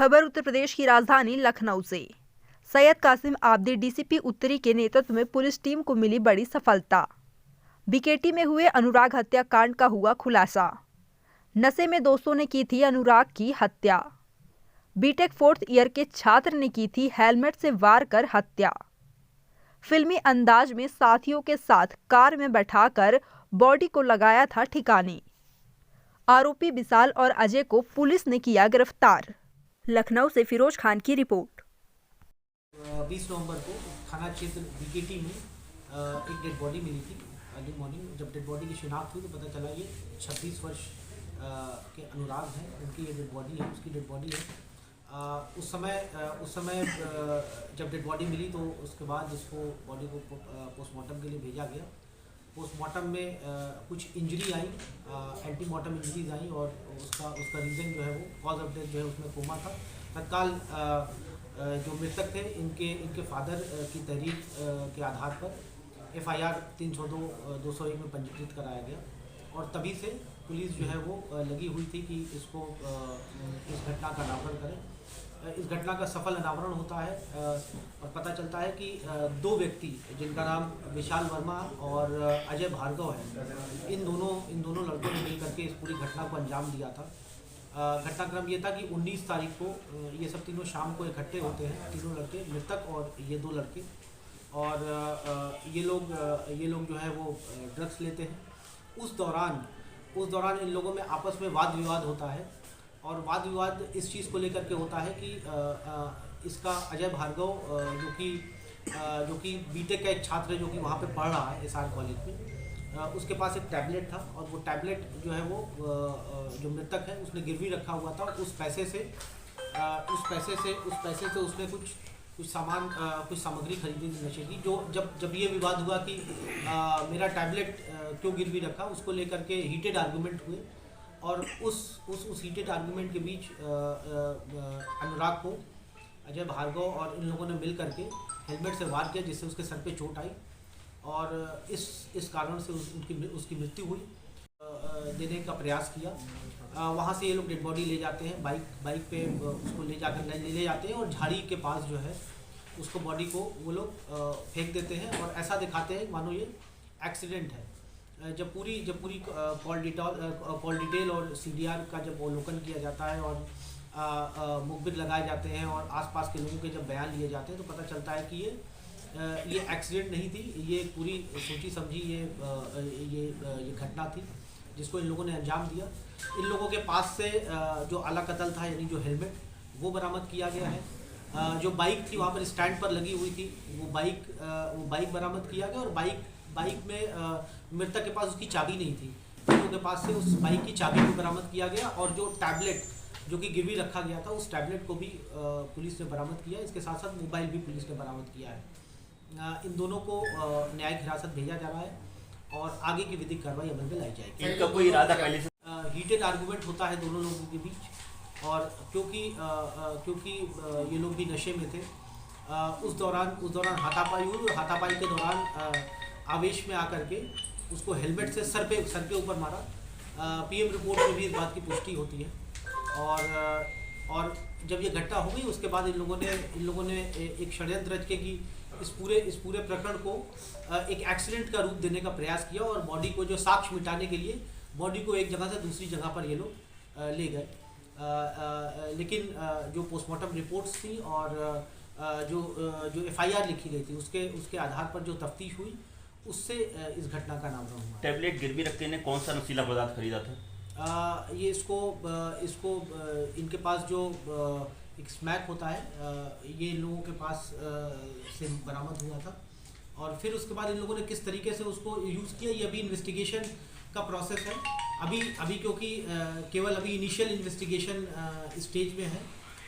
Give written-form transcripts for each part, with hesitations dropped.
खबर उत्तर प्रदेश की राजधानी लखनऊ से। सैयद कासिम आबदी डीसीपी उत्तरी के नेतृत्व में पुलिस टीम को मिली बड़ी सफलता। बीकेटी में हुए अनुराग हत्याकांड का हुआ खुलासा। नशे में दोस्तों ने की थी अनुराग की हत्या। बीटेक 4th ईयर के छात्र ने की थी हेलमेट से वार कर हत्या। फिल्मी अंदाज में साथियों के साथ कार में बैठाकर बॉडी को लगाया था ठिकाने। आरोपी विशाल और अजय को पुलिस ने किया गिरफ्तार। लखनऊ से फिरोज खान की रिपोर्ट। 20 नवंबर को थाना क्षेत्र बीकेटी में एक डेड बॉडी मिली थी। अर्ली मॉर्निंग जब डेड बॉडी की शिनाख्त हुई तो पता चला ये 26 वर्ष के अनुराग हैं, उनकी ये डेड बॉडी है, उसकी डेड बॉडी है। उस समय जब डेड बॉडी मिली तो उसके बाद इसको बॉडी को पोस्टमार्टम के लिए भेजा गया। पोस्टमार्टम में कुछ इंजरी आई, एंटीमार्टम इंजरीज आई और उसका रीज़न जो है वो कॉज ऑफ डेथ जो है उसमें कोमा था। तत्काल जो मृतक थे इनके फादर की तहरीर के आधार पर FIR 302/201 में पंजीकृत कराया गया और तभी से पुलिस जो है वो लगी हुई थी कि इसको इस घटना का अनावरण करें। इस घटना का सफल अनावरण होता है और पता चलता है कि 2 व्यक्ति जिनका नाम विशाल वर्मा और अजय भार्गव है, इन दोनों लड़कों ने मिल करके इस पूरी घटना को अंजाम दिया था। घटनाक्रम ये था कि 19 तारीख को ये सब तीनों शाम को इकट्ठे होते हैं, तीनों लड़के, मृतक और ये 2 लड़के, और ये लोग जो है वो ड्रग्स लेते हैं। उस दौरान इन लोगों में आपस में वाद विवाद होता है और वाद विवाद इस चीज़ को लेकर के होता है कि इसका अजय भार्गव जो कि बीटेक का एक छात्र है जो कि वहाँ पे पढ़ रहा है SR कॉलेज में, उसके पास एक टैबलेट था और वो टैबलेट जो है वो जो मृतक है उसने गिरवी रखा हुआ था और उस पैसे से उसने कुछ सामग्री खरीदी थी नशे की। जो जब ये विवाद हुआ कि मेरा टैबलेट क्यों गिरवी रखा, उसको लेकर के हीटेड आर्गूमेंट हुए और उस हीटेड आर्गूमेंट के बीच अनुराग को अजय भार्गव और इन लोगों ने मिल करके हेलमेट से वार किया जिससे उसके सर पे चोट आई और इस कारण से उसकी मृत्यु हुई। देने का प्रयास किया। वहाँ से ये लोग डेड बॉडी ले जाते हैं, बाइक पे उसको ले जाते हैं और झाड़ी के पास जो है उसको बॉडी को वो लोग फेंक देते हैं और ऐसा दिखाते हैं मानो ये एक्सीडेंट है। जब पूरी कॉल डिटेल और CDR का जब अवलोकन किया जाता है और मुखबिर लगाए जाते हैं और आसपास के लोगों के जब बयान लिए जाते हैं तो पता चलता है कि ये एक्सीडेंट नहीं थी, ये पूरी सोची समझी ये घटना थी जिसको इन लोगों ने अंजाम दिया। इन लोगों के पास से जो आला कत्ल था यानी जो हेलमेट वो बरामद किया गया है। जो बाइक थी वहाँ पर स्टैंड पर लगी हुई थी वो बाइक बरामद किया गया और बाइक में मृतक के पास उसकी चाबी नहीं थी, तीनों के पास से उस बाइक की चाबी को बरामद किया गया और जो टैबलेट जो कि गिरवी रखा गया था उस टैबलेट को भी पुलिस ने बरामद किया। इसके साथ साथ मोबाइल भी पुलिस ने बरामद किया है। इन दोनों को न्यायिक हिरासत भेजा जा रहा है और आगे की विधिक कार्रवाई अमल में लाई जाएगी। इनका कोई इरादा पहले से हीटेड आर्गूमेंट होता है दोनों लोगों के बीच और क्योंकि ये लोग भी नशे में थे, उस दौरान हाथापाई हुई और हाथापाई के दौरान आवेश में आकर के उसको हेलमेट से सर के ऊपर मारा। PM रिपोर्ट में भी इस बात की पुष्टि होती है और जब ये घटना हो गई उसके बाद इन लोगों ने एक षड्यंत्र रच के कि इस पूरे प्रकरण को एक एक्सीडेंट का रूप देने का प्रयास किया और बॉडी को जो साक्ष्य मिटाने के लिए बॉडी को एक जगह से दूसरी जगह पर ये लोग ले गए। लेकिन जो पोस्टमार्टम रिपोर्ट्स थी और जो FIR लिखी गई थी उसके आधार पर जो तफ्तीश हुई उससे इस घटना का नाम हुआ। टैबलेट गिरवी रखते ने कौन सा नशीला पदार्थ खरीदा था? ये इसको इनके पास जो एक स्मैक होता है ये इन लोगों के पास से बरामद हुआ था और फिर उसके बाद इन लोगों ने किस तरीके से उसको यूज़ किया ये अभी इन्वेस्टिगेशन का प्रोसेस है। अभी क्योंकि केवल अभी इनिशियल इन्वेस्टिगेशन स्टेज में है।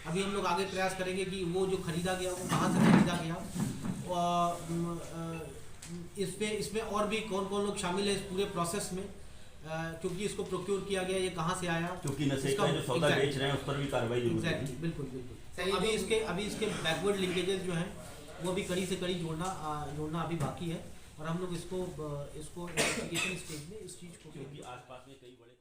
अभी हम लोग आगे प्रयास करेंगे कि वो जो खरीदा गया वो कहाँ से खरीदा गया, इसमें और भी कौन लोग शामिल है इस पूरे प्रोसेस में, क्योंकि इसको प्रोक्योर किया गया, ये कहाँ से आया, क्योंकि नशे का जो सौदा बेच रहे हैं उस पर भी कार्रवाई जरूरी है। बिल्कुल। अभी इसके बैकवर्ड लिंकेजेस जो हैं वो भी कड़ी से कड़ी जोड़ना अभी बाकी है और हम लोग इसको इन्वेस्टिगेशन स्टेज में इस चीज़ को, क्योंकि आसपास में कई बड़े